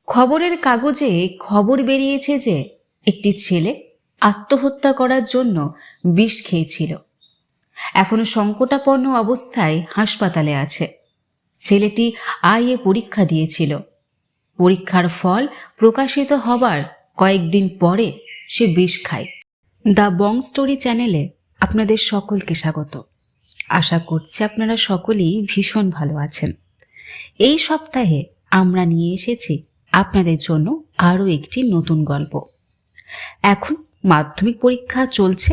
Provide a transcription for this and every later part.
খবরের কাগজে খবর বেরিয়েছে যে একটি ছেলে আত্মহত্যা করার জন্য বিষ খেয়েছিল। এখন সংকটাপন্ন অবস্থায় হাসপাতালে আছে। ছেলেটি আইএ পরীক্ষা দিয়েছিল। পরীক্ষার ফল প্রকাশিত হবার কয়েকদিন পরে সে বিষ খায়। দ্য বং স্টোরি চ্যানেলে আপনাদের সকলকে স্বাগত। আশা করছি আপনারা সকলেই ভীষণ ভালো আছেন। এই সপ্তাহে আমরা নিয়ে এসেছি আপনাদের জন্য আরও একটি নতুন গল্প। এখন মাধ্যমিক পরীক্ষা চলছে,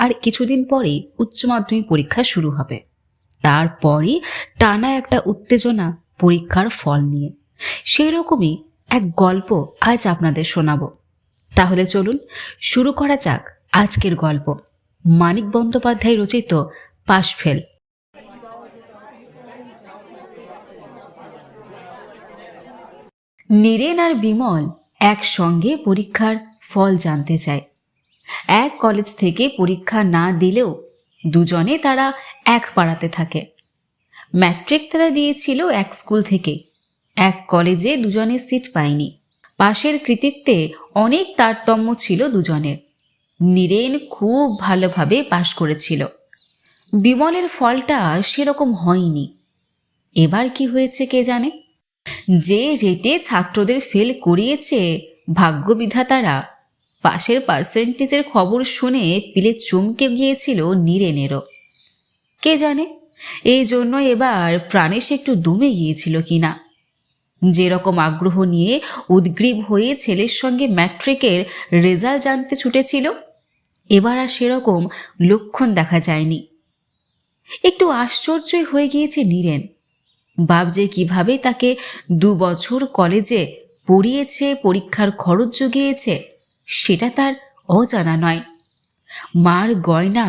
আর কিছুদিন পরেই উচ্চ মাধ্যমিক পরীক্ষা শুরু হবে। তারপরই টানা একটা উত্তেজনা পরীক্ষার ফল নিয়ে। সেরকমই এক গল্প আজ আপনাদের শোনাব। তাহলে চলুন শুরু করা যাক আজকের গল্প। মানিক বন্দ্যোপাধ্যায় রচিত পাশ-ফেল। নীরেন আর বিমল একসঙ্গে পরীক্ষার ফল জানতে চায়। এক কলেজ থেকে পরীক্ষা না দিলেও দুজনে তারা এক পাড়াতে থাকে। ম্যাট্রিক তারা দিয়েছিল এক স্কুল থেকে। এক কলেজে দুজনের সিট পায়নি। পাশের কৃতিত্বে অনেক তারতম্য ছিল দুজনের। নীরেন খুব ভালোভাবে পাশ করেছিল। বিমলের ফলটা সেরকম হয়নি। এবার কি হয়েছে কে জানে। যে রেটে ছাত্রদের ফেল করিয়েছে ভাগ্যবিধাতারা, পাশের পার্সেন্টেজের খবর শুনে পিলে চমকে গিয়েছিল নীরেনেরও। কে জানে এই জন্য এবার প্রাণেশ একটু দমে গিয়েছিল কিনা। যেরকম আগ্রহ নিয়ে উদ্গ্রীব হয়ে ছেলের সঙ্গে ম্যাট্রিকের রেজাল্ট জানতে ছুটেছিল, এবার আর সেরকম লক্ষণ দেখা যায়নি। একটু আশ্চর্যই হয়ে গিয়েছে নীরেন। ভাবছে কিভাবে তাকে 2 বছর কলেজে পড়িয়েছে, পরীক্ষার খরচ জুগিয়েছে, সেটা তার অজানা নয়। মার গয়না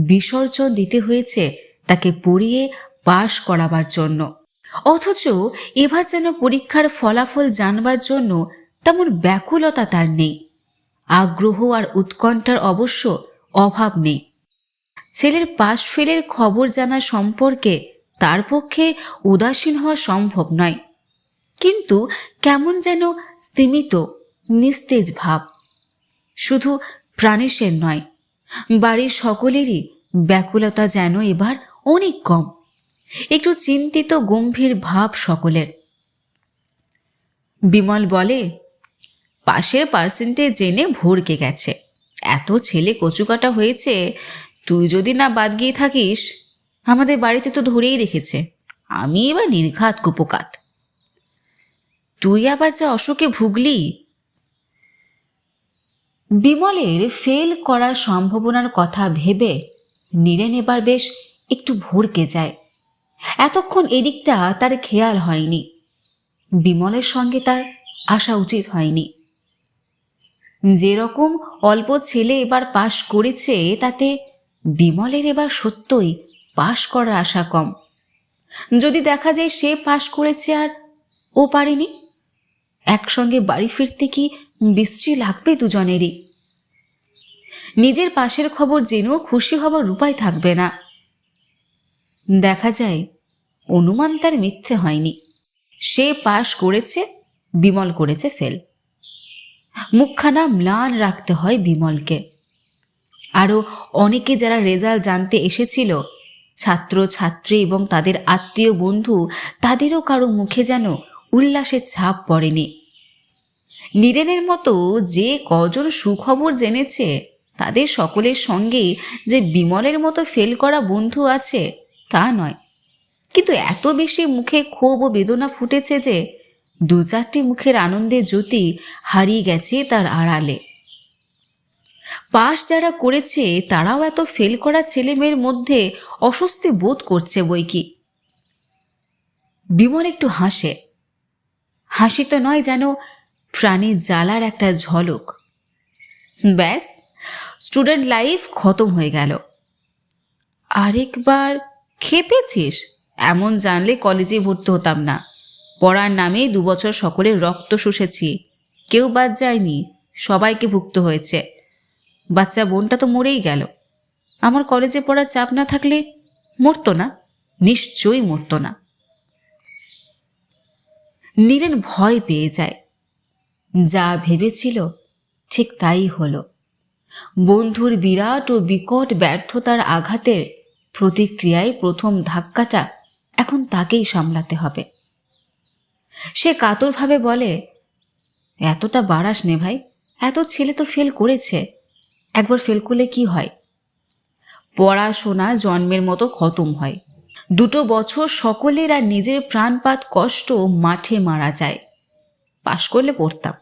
বিসর্জন দিতে হয়েছে তাকে পড়িয়ে পাশ করাবার জন্য। অথচ এবার যেন পরীক্ষার ফলাফল জানবার জন্য তেমন ব্যাকুলতা তার নেই। আগ্রহ আর উৎকণ্ঠার অবশ্য অভাব নেই। ছেলের পাশ ফেলের খবর জানা সম্পর্কে তার পক্ষে উদাসীন হওয়া সম্ভব নয়, কিন্তু কেমন যেন স্তিমিত নিস্তেজ ভাব। শুধু প্রাণেশের নয়, বাড়ির সকলেরই ব্যাকুলতা যেন এবার অনেক কম। একটু চিন্তিত গম্ভীর ভাব সকলের। বিমল বলে, পাশের পার্সেন্টেজ জেনে ভরকে গেছে। এত ছেলে কচুকাটা হয়েছে, তুই যদি না বাদ গিয়ে থাকিস, আমাদের বাড়িতে তো ধরেই রেখেছে। আমি এবার নির্ঘাত কুপোকাত। তুই আবার যা অসুখে ভুগলি। বিমলের ফেল করার সম্ভাবনার কথা ভেবে নীরেন এবার বেশ একটু ভরকে যায়। এতক্ষণ এদিকটা তার খেয়াল হয়নি। বিমলের সঙ্গে তার আসা উচিত হয়নি। যেরকম অল্প ছেলে এবার পাশ করেছে, তাতে বিমলের এবার সত্যই পাশ করার আশা কম। যদি দেখা যায় সে পাশ করেছে আর ও পারেনি, একসঙ্গে বাড়ি ফিরতে কি বিশ্রী লাগবে দুজনেরই। নিজের পাশের খবর জেনেও খুশি হবার উপায় থাকবে না। দেখা যায় অনুমান তার মিথ্যে হয়নি। সে পাশ করেছে, বিমল করেছে ফেল। মুখখানা ম্লান রাখতে হয় বিমলকে। আরও অনেকে যারা রেজাল্ট জানতে এসেছিল, ছাত্র ছাত্রী এবং তাদের আত্মীয় বন্ধু, তাদেরও কারো মুখে যেন উল্লাসের ছাপ পড়েনি। নীরেনের মতো যে কজন সুখবর জেনেছে, তাদের সকলের সঙ্গেই যে বিমলের মতো ফেল করা বন্ধু আছে তা নয়, কিন্তু এত বেশি মুখে ক্ষোভ ও বেদনা ফুটেছে যে 2-4টি মুখের আনন্দের জ্যোতি হারিয়ে গেছে তার আড়ালে। পাশ যারা করেছে তারাও এত ফেল করা ছেলে মেয়ের মধ্যে অস্বস্তি বোধ করছে বইকি। বিমল একটু হাসে। হাসি তো নয়, যেন প্রাণীর জ্বালার একটা ঝলক। ব্যাস, স্টুডেন্ট লাইফ খতম হয়ে গেল। আরেকবার খেপেছিস? এমন জানলে কলেজে ভর্তি হতাম না। পড়ার নামে 2 বছর সকলের রক্ত শুষেছি, কেউ বাদ যায়নি, সবাইকে ভুগতে হয়েছে। বাচ্চা বোনটা তো মরেই গেল। আমার কলেজে পড়ার চাপ না থাকলে মরতো না, নিশ্চয়ই মরতো না। নীরেন ভয় পেয়ে যায়। যা ভেবেছিল ঠিক তাই হলো। বন্ধুর বিরাট ও বিকট ব্যর্থতার আঘাতের প্রতিক্রিয়ায় প্রথম ধাক্কাটা এখন তাকেই সামলাতে হবে। সে কাতরভাবে বলে, এতটা বাড়াস নে ভাই, এত ছেলে তো ফেল করেছে, একবার ফেল করলে কি হয়? পড়াশোনা জন্মের মতো খতম হয়, 2 বছর সকলের আর নিজের প্রাণপাত কষ্ট মাঠে মারা যায়। পাশ করলে পড়তাম,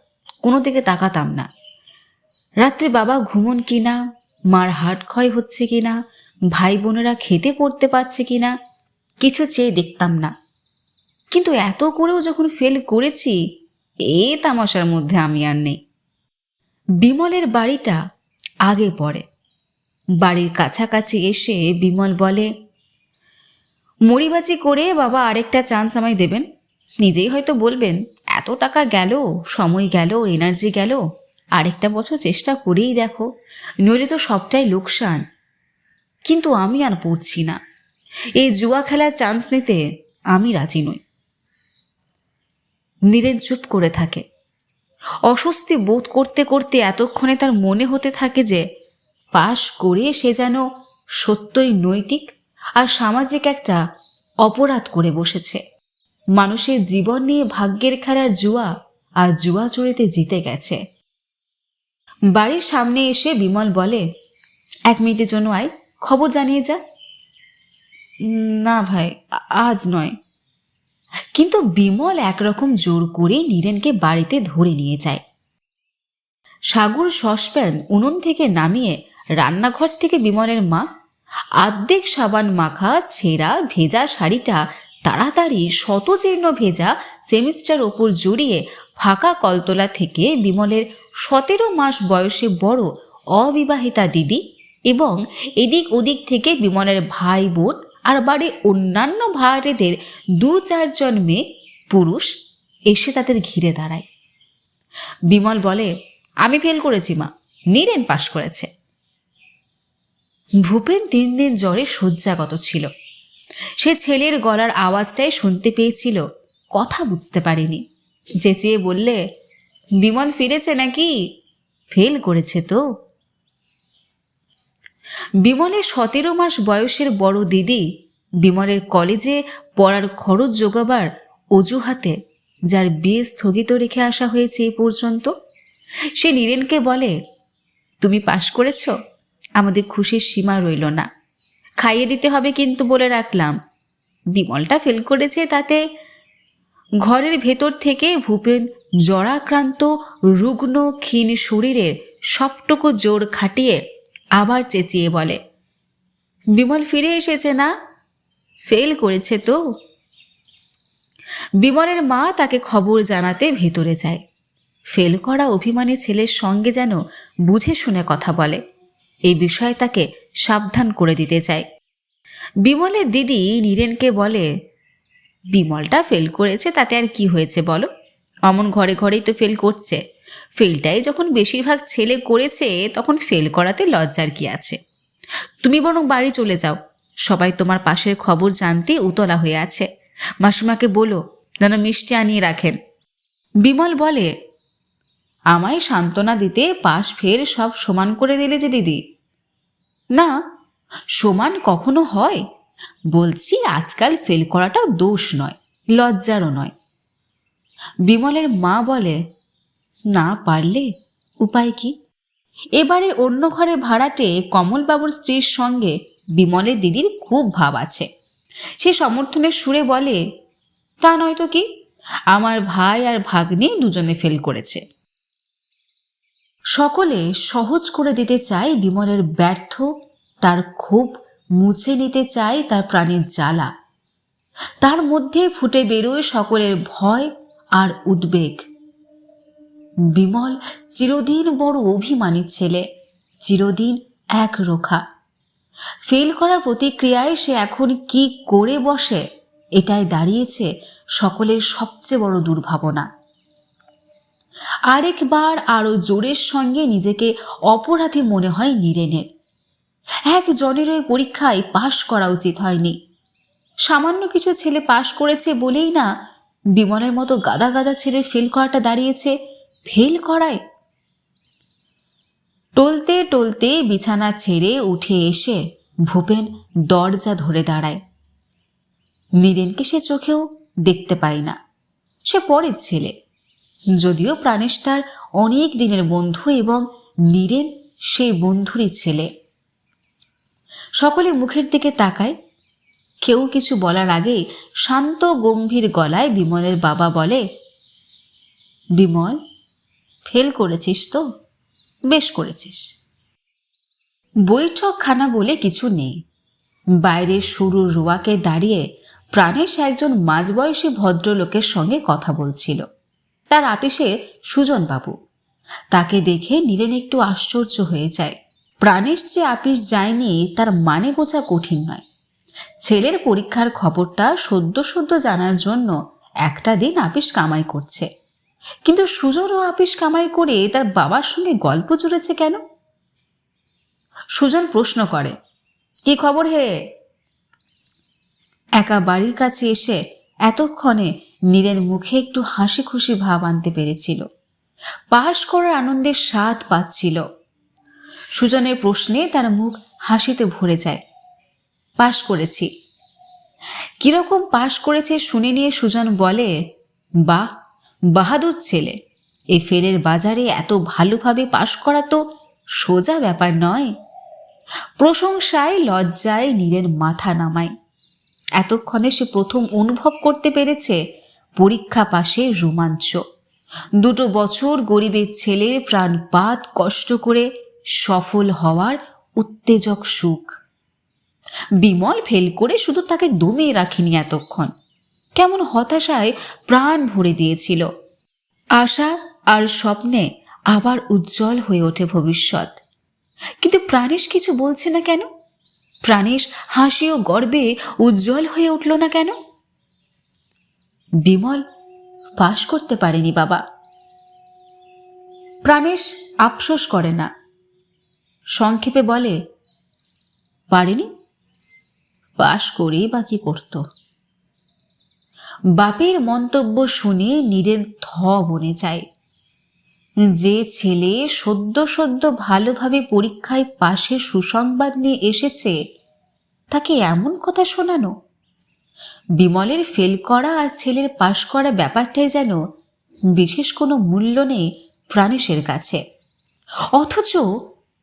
কোনো দিকে তাকাতাম না। রাত্রে বাবা ঘুমন কিনা, মার হার্ট ক্ষয় হচ্ছে কিনা, ভাই বোনেরা খেতে পড়তে পারছে কিনা, কিছু চেয়ে দেখতাম না। কিন্তু এত করেও যখন ফেল করেছি, এই তামাশার মধ্যে আমি আর নেই। বিমলের বাড়িটা আগে পড়ে। বাড়ির কাছাকাছি এসে বিমল বলে, মরিবাজি করে বাবা আরেকটা চান্স আমায় দেবেন। নিজেই হয়তো বলবেন, এত টাকা গেল, সময় গেল, এনার্জি গেল, আরেকটা বছর চেষ্টা করেই দেখো, নইলে তো সবটাই লোকসান। কিন্তু আমি আর পড়ছি না, এই জুয়া খেলার চান্স নিতে আমি রাজি নই। নীরেন চুপ করে থাকে। অস্বস্তি বোধ করতে করতে এতক্ষণে তার মনে হতে থাকে যে পাশ করে সে যেন সত্যই নৈতিক আর সামাজিক একটা অপরাধ করে বসেছে। মানুষের জীবন নিয়ে ভাগ্যের খেলার জুয়া আর জুয়া চড়িতে জিতে গেছে। বাড়ির সামনে এসে বিমল বলে, 1 মিনিটের জন্য আয়, খবর জানিয়ে যা। না ভাই, আজ নয়। কিন্তু বিমল একরকম জোর করে নীরেনকে বাড়িতে ধরে নিয়ে যায়। সাগর সসপ্যান উনুন থেকে নামিয়ে রান্নাঘর থেকে বিমলের মা আর্ধেক সাবান মাখা ছেঁড়া ভেজা শাড়িটা তাড়াতাড়ি শতজীর্ণ ভেজা সেমিস্টার ওপর জড়িয়ে ফাঁকা কলতলা থেকে বিমলের 17 মাস বয়সে বড় অবিবাহিতা দিদি এবং এদিক ওদিক থেকে বিমলের ভাই বোন আর বাড়ির অন্যান্য ভাড়াটেদের 2-4 জন মেয়ে পুরুষ এসে তাদের ঘিরে দাঁড়ায়। বিমল বলে, আমি ফেল করেছি মা, নীরেন পাশ করেছে। ভূপেন 3 দিন জ্বরে শয্যাগত ছিল। সে ছেলের গলার আওয়াজটাই শুনতে পেয়েছিল, কথা বুঝতে পারেনি। চেঁচিয়ে বললে, বিমল ফিরেছে নাকি? ফেল করেছে তো। বিমলের 17 মাস বয়সের বড় দিদি বিমলের কলেজে পড়ার খরচ জোগাবার অজুহাতে যার বিয়ে স্থগিত রেখে আসা হয়েছে এ পর্যন্ত, সে নীরেনকে বলে, তুমি পাশ করেছ, আমাদের খুশির সীমা রইল না, খাইয়ে দিতে হবে কিন্তু বলে রাখলাম। বিমলটা ফেল করেছে তাতে। ঘরের ভেতর থেকে ভূপেন জরাক্রান্ত রুগ্ন ক্ষীণ শরীরের সবটুকু জোর খাটিয়ে আবার চেঁচিয়ে বলে, বিমল ফিরে এসেছে না? ফেল করেছে তো। বিমলের মা তাকে খবর জানাতে ভেতরে যায়। ফেল করা অভিমানী ছেলের সঙ্গে যেন বুঝে শুনে কথা বলে, এই বিষয়ে তাকে সাবধান করে দিতে চায়। বিমলের দিদি নীরেনকে বলে, বিমলটা ফেল করেছে তাতে আর কি হয়েছে বলো, অমন ঘরে ঘরেই তো ফেল করছে। ফেলটাই যখন বেশিরভাগ ছেলে করেছে তখন ফেল করাতে লজ্জার কি আছে? তুমি বরং বাড়ি চলে যাও, সবাই তোমার পাশের খবর জানতে উতলা হয়ে আছে। মাসিমাকে বলো যেন মিষ্টি আনিয়ে রাখেন। বিমল বলে, আমায় সান্ত্বনা দিতে পাশ ফেল সব সমান করে দিলে যে দিদি। না, সমান কখনো হয়? বলছি আজকাল ফেল করাটা দোষ নয়, লজ্জারও নয়। বিমলের মা বলে, না পারলে উপায় কি? এবারে অন্য ঘরে ভাড়াটে কমলবাবুর স্ত্রীর সঙ্গে বিমলের দিদির খুব ভাব আছে। সে সমর্থনের সুরে বলে, তা নয়তো কি, আমার ভাই আর ভাগ্নে দুজনে ফেল করেছে। সকলে সহজ করে দিতে চায় বিমলের ব্যর্থ, তার ক্ষোভ মুছে নিতে চায় তার প্রাণের জ্বালা। তার মধ্যে ফুটে বেরোয় সকলের ভয় আর উদ্বেগ। বিমল চিরদিন বড় অভিমানী ছেলে, চিরদিন একরোখা। ফেল করার প্রতিক্রিয়ায় সে এখন কি করে বসে, এটাই দাঁড়িয়েছে সকলের সবচেয়ে বড় দুর্ভাবনা। আরেকবার আরো জোরের সঙ্গে নিজেকে অপরাধী মনে হয় নীরেনের। একজনের ওই পরীক্ষায় পাশ করা উচিত হয়নি। সামান্য কিছু ছেলে পাশ করেছে বলেই না বিমলের মতো গাদা গাদা ছেলের ফেল করাটা দাঁড়িয়েছে ফেল করায়। টলতে টলতে বিছানা ছেড়ে উঠে এসে ভূপেন দরজা ধরে দাঁড়ায়। নীরেনকে সে চোখেও দেখতে পায় না। সে পরের ছেলে, যদিও প্রাণেশ তার অনেক দিনের বন্ধু এবং নীরেন সেই বন্ধুরই ছেলে। সকলে মুখের দিকে তাকায়। কেউ কিছু বলার আগেই শান্ত গম্ভীর গলায় বিমলের বাবা বলে, বিমল, ফেল করেছিস তো? বেশ করেছিস। বৈঠকখানা বলে কিছু নেই। বাইরে সরু রোয়াকে দাঁড়িয়ে প্রাণেশ একজন মাঝবয়সী ভদ্রলোকের সঙ্গে কথা বলছিল। তার আপিসে সুজনবাবু। তাকে দেখে নীরেন একটু আশ্চর্য হয়ে যায়। প্রাণেশ যে আপিস যায়নি তার মানে বোঝা কঠিন নয়। ছেলের পরীক্ষার খবরটা সদ্য সদ্য জানার জন্য একটা দিন আপিস কামাই করছে, কিন্তু সুজনও আপিস কামাই করে তার বাবার সঙ্গে গল্প জুড়েছে কেন? সুজন প্রশ্ন করে, কি খবর হে? একা বাড়ির কাছে এসে এতক্ষণে নীরের মুখে একটু হাসি খুশি ভাব আনতে পেরেছিল। পাশ করার আনন্দের স্বাদ পাচ্ছিল। সুজনের প্রশ্নে তার মুখ হাসিতে ভরে যায়। পাশ করেছি। কিরকম পাশ করেছে শুনে নিয়ে সুজন বলে, বাহ, বাহাদুর ছেলে। এই ফেলের বাজারে এত ভালোভাবে পাশ করা তো সোজা ব্যাপার নয়। প্রশংসায় লজ্জায় নীরের মাথা নামায়। এতক্ষণে সে প্রথম অনুভব করতে পেরেছে পরীক্ষা পাশের রোমাঞ্চ। 2 বছর গরিবের ছেলের প্রাণপাত কষ্ট করে সফল হওয়ার উত্তেজক সুখ। বিমল ফেল করে শুধু তাকে দমিয়ে রাখিনি, এতক্ষণ কেমন হতাশায় প্রাণ ভরে দিয়েছিল। আশা আর স্বপ্নে আবার উজ্জ্বল হয়ে ওঠে ভবিষ্যৎ। কিন্তু প্রাণেশ কিছু বলছে না কেন? প্রাণেশ হাসি ও গর্বে উজ্জ্বল হয়ে উঠল না কেন? বিমল পাশ করতে পারেনি বাবা। প্রাণেশ আফসোস করে না, সংক্ষেপে বলে, পারেনি? পাশ করেই বা কি করত? বাপের মন্তব্য শুনে নীরেন থ বনে যায়। যে ছেলে সদ্য সদ্য ভালোভাবে পরীক্ষায় পাশের সুসংবাদ নিয়ে এসেছে তাকে এমন কথা শোনানো! বিমলের ফেল করা আর ছেলের পাশ করা ব্যাপারটাই যেন বিশেষ কোনো মূল্য নেই প্রাণেশের কাছে, অথচ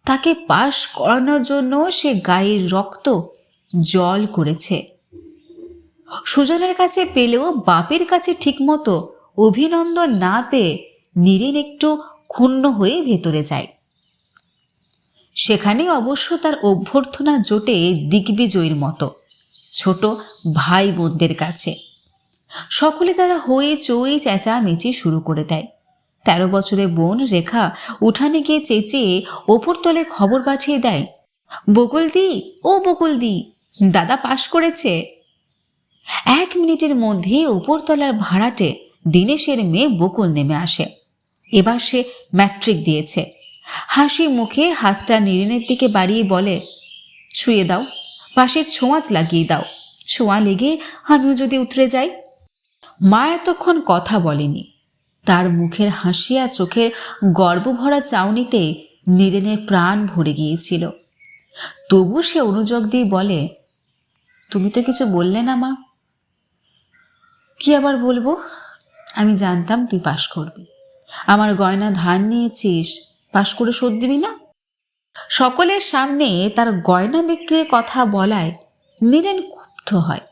তাকে পাশ করানোর জন্য সে গায়ের রক্ত জল করেছে। সুজনের কাছে পেলেও বাপের কাছে ঠিকমতো অভিনন্দন না পেয়ে নীরেন একটু ক্ষুণ্ণ হয়ে ভেতরে যায়। সেখানে অবশ্য তার অভ্যর্থনা জোটে দিগ্বিজয়ীর মতো ছোট ভাই বোনদের কাছে। সকলে তারা হয়ে চই চেঁচামেচি শুরু করে দেয়। 13 বছরের বোন রেখা উঠানে গিয়ে চেঁচিয়ে ওপর তলে খবর পাঠিয়ে দেয়, বকুলদি, ও বকুলদি, দাদা পাশ করেছে। 1 মিনিটের মধ্যে ওপরতলার ভাড়াটে দীনেশের মেয়ে বকুল নেমে আসে। এবার সে ম্যাট্রিক দিয়েছে। হাসি মুখে হাতটা নীরেনের দিকে বাড়িয়ে বলে, ছুঁয়ে দাও, পাশের ছোঁয়াচ লাগিয়ে দাও, ছোঁয়া লেগে আমিও যদি উতরে যাই। মা এতক্ষণ কথা বলেনি। তার মুখের হাসি আর চোখের গর্বভরা চাউনিতে নীরেনের প্রাণ ভরে গিয়েছিল। তবু সে অনুযোগ দিয়ে বলে, তুমি তো কিছু বললে না মা। কি আবার বলবো? আমি জানতাম তুই পাশ করবি। আমার গয়না ধার নিয়েছিস, পাশ করে শোধ দিবি না? সকলের সামনে তার গয়না বিক্রির কথা বলায় নীরেন ক্ষুব্ধ হয়।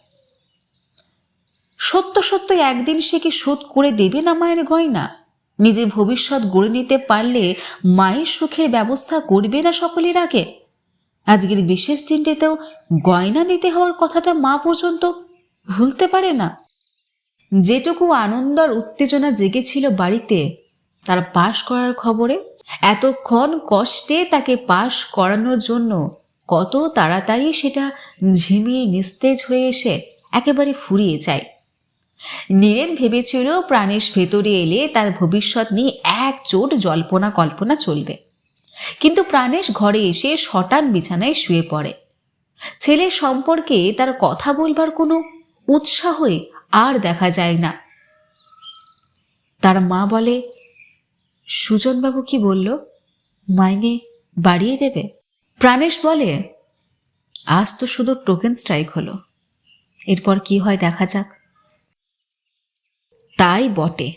সত্য সত্য একদিন সে কি শোধ করে দেবে না মায়ের গয়না? নিজের ভবিষ্যৎ গড়ে নিতে পারলে মায়ের সুখের ব্যবস্থা করবে না সকলের আগে? আজকের বিশেষ দিনটিতেও গয়না দিতে হওয়ার কথাটা মা পর্যন্ত ভুলতে পারে না। যেটুকু আনন্দ আর উত্তেজনা জেগেছিল বাড়িতে তার পাশ করার খবরে, এতক্ষণ কষ্টে তাকে পাশ করানোর জন্য কত তাড়াতাড়ি সেটা ঝিমিয়ে নিস্তেজ হয়ে এসে একেবারে ফুরিয়ে যায়। নীরেন ভেবেছিল প্রাণেশ ভেতরে এলে তার ভবিষ্যৎ নিয়ে একজোট জল্পনা কল্পনা চলবে। কিন্তু প্রাণেশ ঘরে এসে শটান বিছানায় শুয়ে পড়ে। ছেলের সম্পর্কে তার কথা বলবার কোনো উৎসাহই আর দেখা যায় না। তার মা বলে, সুজনবাবু কি বলল, মাইনে বাড়িয়ে দেবে? প্রাণেশ বলে, আজ তো শুধু টোকেন স্ট্রাইক হলো, এরপর কি হয় দেখা যাক। তাই বটে।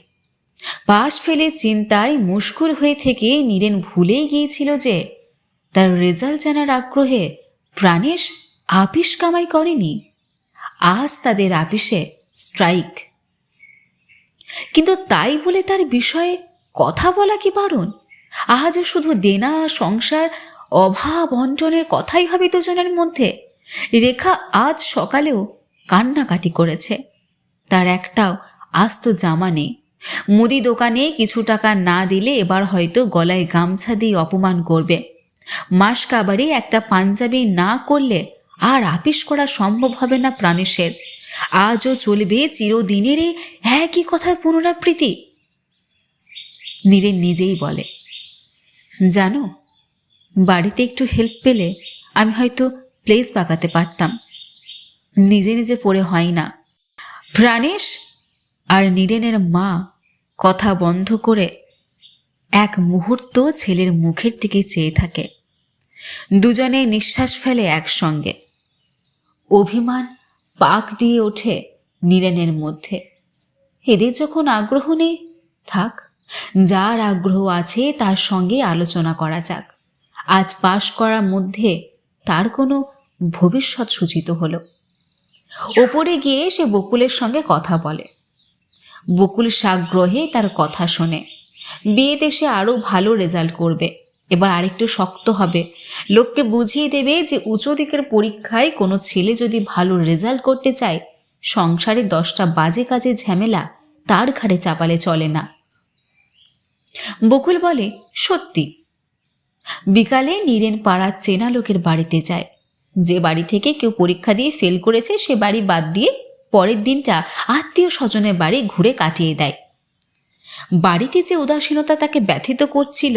পাশ ফেলে চিন্তায় মুশকুল হয়ে থেকে নীরেন ভুলেই গিয়েছিল যে তার রেজাল্ট জানার আগ্রহে প্রাণেশ আপিস কামাই করেনি। আজ তাদের আপিসে স্ট্রাইক। কিন্তু তাই বলে তার বিষয়ে কথা বলা কি বারণ? আজও শুধু দেনা, সংসার, অভাব অন্টনের কথাই হবে দুজনের মধ্যে। রেখা আজ সকালেও কান্নাকাটি করেছে। তার একটাও আস্ত জামা নেই। মুদি দোকানে কিছু টাকা না দিলে এবার হয়তো গলায় গামছা দিয়ে অপমান করবে। মাস কাবারে একটা পাঞ্জাবি না করলে আর আপিস করা সম্ভব হবে না প্রাণেশের। আজও চলবে চিরদিনের একই কথার পুনরাবৃত্তি। নীরেন নিজেই বলে, জানো, বাড়িতে একটু হেল্প পেলে আমি হয়তো প্লেস পাকাতে পারতাম। নিজে নিজে পড়ে হয় না। প্রাণেশ আর নীরেনের মা কথা বন্ধ করে এক মুহূর্ত ছেলের মুখের দিকে চেয়ে থাকে। দুজনে নিঃশ্বাস ফেলে একসঙ্গে। অভিমান পাক দিয়ে ওঠে নীরেনের মধ্যে। এদের যখন আগ্রহ নেই, থাক, যার আগ্রহ আছে তার সঙ্গে আলোচনা করা যাক। আজ পাশ করার মধ্যে তার কোনো ভবিষ্যৎ সূচিত হলো। ওপরে গিয়ে সে বকুলের সঙ্গে কথা বলে। বকুল সাগ্রহে তার কথা শোনে। বিয়েতে সে আরও ভালো রেজাল্ট করবে, এবার আরেকটু শক্ত হবে, লোককে বুঝিয়ে দেবে যে উচ্চ দিকের পরীক্ষায় কোনো ছেলে যদি ভালো রেজাল্ট করতে চায়, সংসারে 10টা বাজে কাজে ঝামেলা তার ঘাড়ে চাপালে চলে না। বকুল বলে, সত্যি। বিকালে নীরেন পাড়ার চেনা লোকের বাড়িতে যায়। যে বাড়ি থেকে কেউ পরীক্ষা দিয়ে ফেল করেছে সে বাড়ি বাদ দিয়ে পরের দিনটা আত্মীয় স্বজনের বাড়ি ঘুরে কাটিয়ে দেয়। বাড়িতে যে উদাসীনতা তাকে ব্যথিত করছিল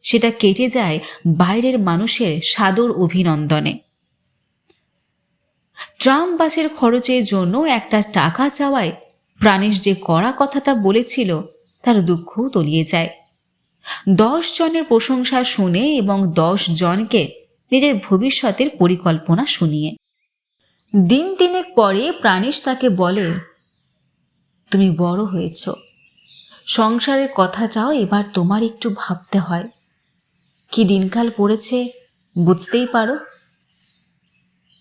সেটা কেটে যায় বাইরের মানুষের সাদর অভিনন্দনে। ট্রাম বাসের খরচের জন্য একটা টাকা চাওয়ায় প্রাণেশ যে কড়া কথাটা বলেছিল তার দুঃখও তলিয়ে যায়। 10 জনের প্রশংসা শুনে এবং 10 জনকে নিজের ভবিষ্যতের পরিকল্পনা শুনিয়ে। দিন 3 পরে প্রাণেশ তাকে বলে, তুমি বড় হয়েছ, সংসারের কথাটাও এবার তোমার একটু ভাবতে হয়। কি দিনকাল পড়েছে বুঝতেই পারো।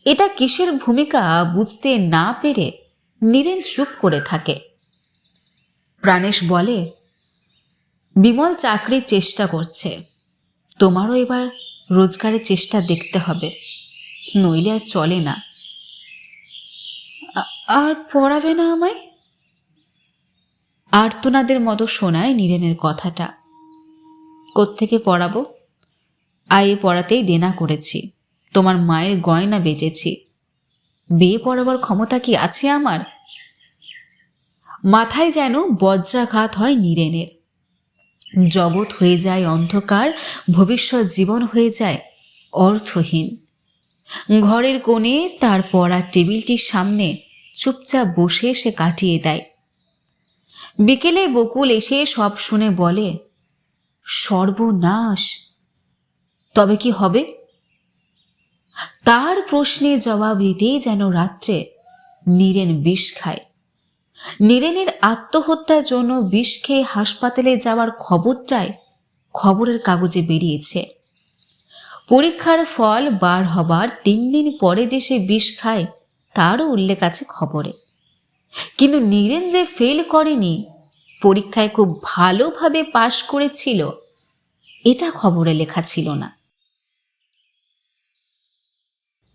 এটা কিসের ভূমিকা বুঝতে না পেরে নীরেন চুপ করে থাকে। প্রাণেশ বলে, বিমল চাকরির চেষ্টা করছে, তোমারও এবার রোজগারের চেষ্টা দেখতে হবে, নইলে আর চলে না। আর পড়াবে না আমায়? আর্তনাদের মতো শোনায় নীরেনের কথাটা। কোত্থেকে পড়াবো? আয়ে পড়াতেই দেনা করেছি, তোমার মায়ের গয়না বেচেছি, বিয়ে পড়াবার ক্ষমতা কি আছে আমার? মাথায় যেন বজ্রাঘাত হয় নীরেনের। জগৎ হয়ে যায় অন্ধকার, ভবিষ্যৎ জীবন হয়ে যায় অর্থহীন। ঘরের কোণে তার পড়ার টেবিলটির সামনে চুপচাপ বসে সে কাটিয়ে দেয়। বিকেলে বকুল এসে সব শুনে বলে, সর্বনাশ, তবে কি হবে? তার প্রশ্নে জবাব দিতেই যেন রাত্রে নীরেন বিষ খায়। নীরেনের আত্মহত্যার জন্য বিষ খেয়ে হাসপাতালে যাওয়ার খবরটাই খবরের কাগজে বেরিয়েছে। পরীক্ষার ফল বার হবার 3 দিন পরে যে সে বিষ খায় তারও উল্লেখ আছে খবরে। কিন্তু নীরেন যে ফেল করেনি, পরীক্ষায় খুব ভালোভাবে পাশ করেছিল, এটা খবরে লেখা ছিল না।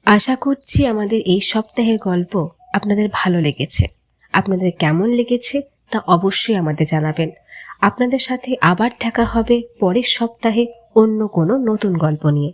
আশা করছি আমাদের এই সপ্তাহের গল্প আপনাদের ভালো লেগেছে। আপনাদের কেমন লেগেছে তা অবশ্যই আমাদের জানাবেন। আপনাদের সাথে আবার দেখা হবে পরের সপ্তাহে অন্য কোনো নতুন গল্প নিয়ে।